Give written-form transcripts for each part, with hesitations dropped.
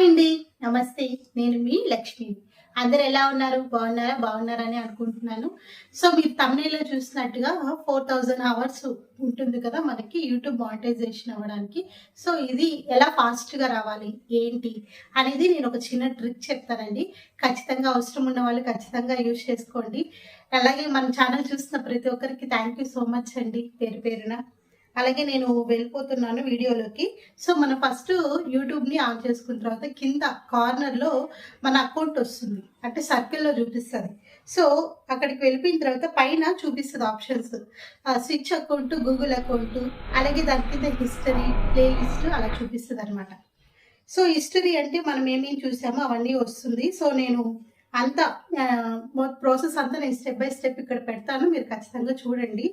అండి, నమస్తే. నేను మీ లక్ష్మి. అందరు ఎలా ఉన్నారు? బాగున్నారని అనుకుంటున్నాను. సో మీరు thumbnail చూసినట్టుగా 4000 అవర్స్ ఉంటుంది కదా మనకి యూట్యూబ్ మానిటైజేషన్ అవ్వడానికి. సో ఇది ఎలా ఫాస్ట్గా రావాలి ఏంటి అనేది నేను ఒక చిన్న ట్రిక్ చెప్తానండి. ఖచ్చితంగా అవసరం ఉన్న వాళ్ళు ఖచ్చితంగా యూజ్ చేసుకోండి. అలాగే మన ఛానల్ చూస్తున్న ప్రతి ఒక్కరికి థ్యాంక్ యూ సో మచ్ అండి, పేరు పేరున. అలాగే నేను వెళ్ళిపోతున్నాను వీడియోలోకి. సో మనం ఫస్ట్ యూట్యూబ్ని ఆన్ చేసుకున్న తర్వాత కింద కార్నర్లో మన అకౌంట్ వస్తుంది, అంటే సర్కిల్లో చూపిస్తుంది. సో అక్కడికి వెళ్ళిపోయిన తర్వాత పైన చూపిస్తుంది options, switch account, Google account, అలాగే దాని కింద హిస్టరీ, ప్లే లిస్ట్ అలా చూపిస్తుంది అనమాట. సో హిస్టరీ అంటే మనం ఏమేమి చూసామో అవన్నీ వస్తుంది. సో నేను అంతా ప్రాసెస్ అంతా నేను స్టెప్ బై స్టెప్ ఇక్కడ పెడతాను, మీరు ఖచ్చితంగా చూడండి.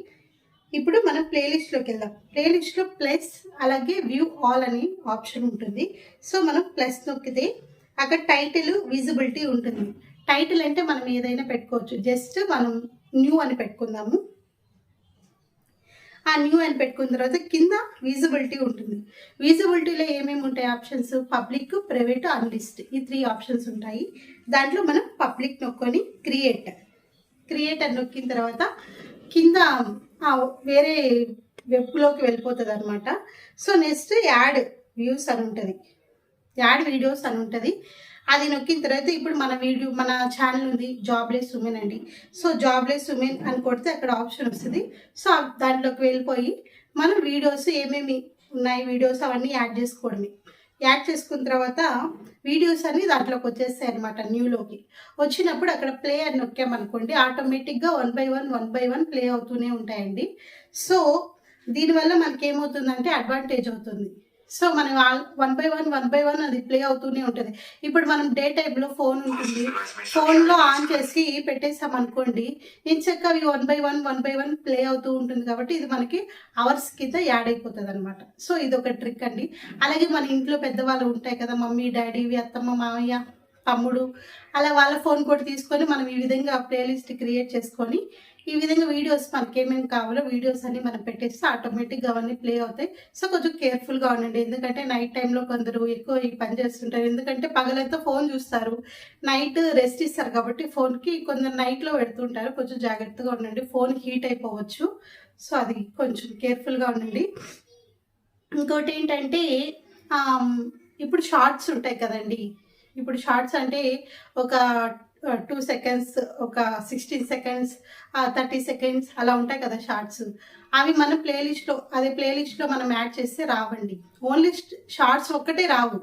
ఇప్పుడు మనం ప్లేలిస్ట్లోకి వెళ్దాం. ప్లేలిస్ట్లో ప్లస్ అలాగే వ్యూ ఆల్ అని ఆప్షన్ ఉంటుంది. సో మనం ప్లస్ నొక్కితే అక్కడ టైటిల్, విజిబిలిటీ ఉంటుంది. టైటిల్ అంటే మనం ఏదైనా పెట్టుకోవచ్చు. జస్ట్ మనం న్యూ అని పెట్టుకుందాము. ఆ న్యూ అని పెట్టుకున్న తర్వాత కింద విజిబిలిటీ ఉంటుంది. విజిబిలిటీలో ఏమేమి ఉంటాయి ఆప్షన్స్? పబ్లిక్, ప్రైవేట్, అన్లిస్ట్, ఈ 3 ఆప్షన్స్ ఉంటాయి. దాంట్లో మనం పబ్లిక్ నొక్కొని క్రియేట్ అని నొక్కిన తర్వాత కింద వేరే వెబ్లోకి వెళ్ళిపోతుంది అనమాట. సో నెక్స్ట్ యాడ్ వ్యూస్ అని ఉంటుంది, యాడ్ వీడియోస్ అని ఉంటుంది. అది నొక్కిన తర్వాత ఇప్పుడు మన ఛానల్ ఉంది జాబ్లెస్ ఉమెన్ అండి. సో జాబ్లెస్ ఉమెన్ అని కొడితే అక్కడ ఆప్షన్ వస్తుంది. సో దాంట్లోకి వెళ్ళిపోయి మనం వీడియోస్ ఏమేమి ఉన్నాయి వీడియోస్ అవన్నీ యాడ్ చేసుకోవడమే. యాడ్ చేసుకున్న తర్వాత వీడియోస్ అన్ని దాంట్లోకి వచ్చేస్తాయి అనమాట. న్యూలోకి వచ్చినప్పుడు అక్కడ ప్లే అని నొక్కామనుకోండి, ఆటోమేటిక్గా 1 by 1 ప్లే అవుతూనే ఉంటాయండి. సో దీనివల్ల మనకి ఏమవుతుందంటే అడ్వాంటేజ్ అవుతుంది. సో మనం 1 by 1 అది ప్లే అవుతూనే ఉంటుంది. ఇప్పుడు మనం డే టైంలో ఫోన్ ఉంటుంది, ఫోన్లో ఆన్ చేసి పెట్టేసాం అనుకోండి, ఇంచక్క అవి 1 by 1 ప్లే అవుతూ ఉంటుంది. కాబట్టి ఇది మనకి అవర్స్ కింద యాడ్ అయిపోతుంది అనమాట. సో ఇది ఒక ట్రిక్ అండి. అలాగే మన ఇంట్లో పెద్దవాళ్ళు ఉంటాయి కదా, మమ్మీ, డాడీ, అత్తమ్మ, మామయ్య, తమ్ముడు, అలా వాళ్ళ ఫోన్ కూడా తీసుకొని మనం ఈ విధంగా ప్లేలిస్ట్ క్రియేట్ చేసుకొని ఈ విధంగా వీడియోస్ మనకి ఏమేమి కావాలో వీడియోస్ అన్ని మనం పెట్టేస్తే ఆటోమేటిక్గా అవన్నీ ప్లే అవుతాయి. సో కొంచెం కేర్ఫుల్గా ఉండండి, ఎందుకంటే నైట్ టైంలో కొందరు ఎక్కువ ఈ పని చేస్తుంటారు. ఎందుకంటే పగలైతే ఫోన్ చూస్తారు, నైట్ రెస్ట్ ఇస్తారు కాబట్టి ఫోన్కి కొందరు నైట్లో పెడుతుంటారు. కొంచెం జాగ్రత్తగా ఉండండి, ఫోన్ హీట్ అయిపోవచ్చు. సో అది కొంచెం కేర్ఫుల్గా ఉండండి. ఇంకోటి ఏంటంటే ఇప్పుడు షార్ట్స్ ఉంటాయి కదండి. ఇప్పుడు షార్ట్స్ అంటే ఒక 2 seconds, ఒక 16 seconds, 30 seconds అలా ఉంటాయి కదా షార్ట్స్. అవి మన ప్లేలిస్ట్లో మనం యాడ్ చేస్తే రావండి. ఓన్లీ షార్ట్స్ ఒక్కటే రావు.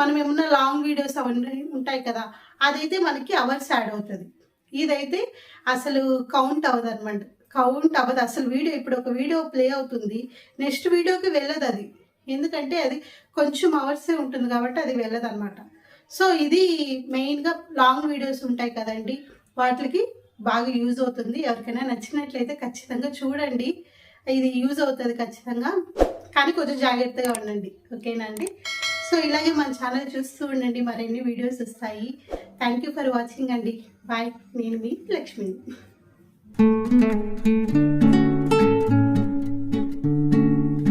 మనం ఏమన్నా లాంగ్ వీడియోస్ అవన్నీ ఉంటాయి కదా, అదైతే మనకి అవర్స్ యాడ్ అవుతుంది. ఇదైతే అసలు కౌంట్ అవ్వదు అనమాట. అసలు వీడియో ఇప్పుడు ఒక వీడియో ప్లే అవుతుంది, నెక్స్ట్ వీడియోకి వెళ్ళదు అది. ఎందుకంటే అది కొంచెం అవర్సే ఉంటుంది కాబట్టి అది వెళ్ళదు అనమాట. సో ఇది మెయిన్గా లాంగ్ వీడియోస్ ఉంటాయి కదండి, వాటికి బాగా యూజ్ అవుతుంది. ఎవరికైనా నచ్చినట్లయితే ఖచ్చితంగా చూడండి, ఇది యూజ్ అవుతుంది ఖచ్చితంగా. కానీ కొంచెం జాగ్రత్తగా ఉండండి, ఓకేనా అండి? సో ఇలాగే మన ఛానల్ చూస్తూ ఉండండి, మరిన్ని వీడియోస్ వస్తాయి. థ్యాంక్ యూ ఫర్ వాచింగ్ అండి. బాయ్. నేను మీ లక్ష్మి.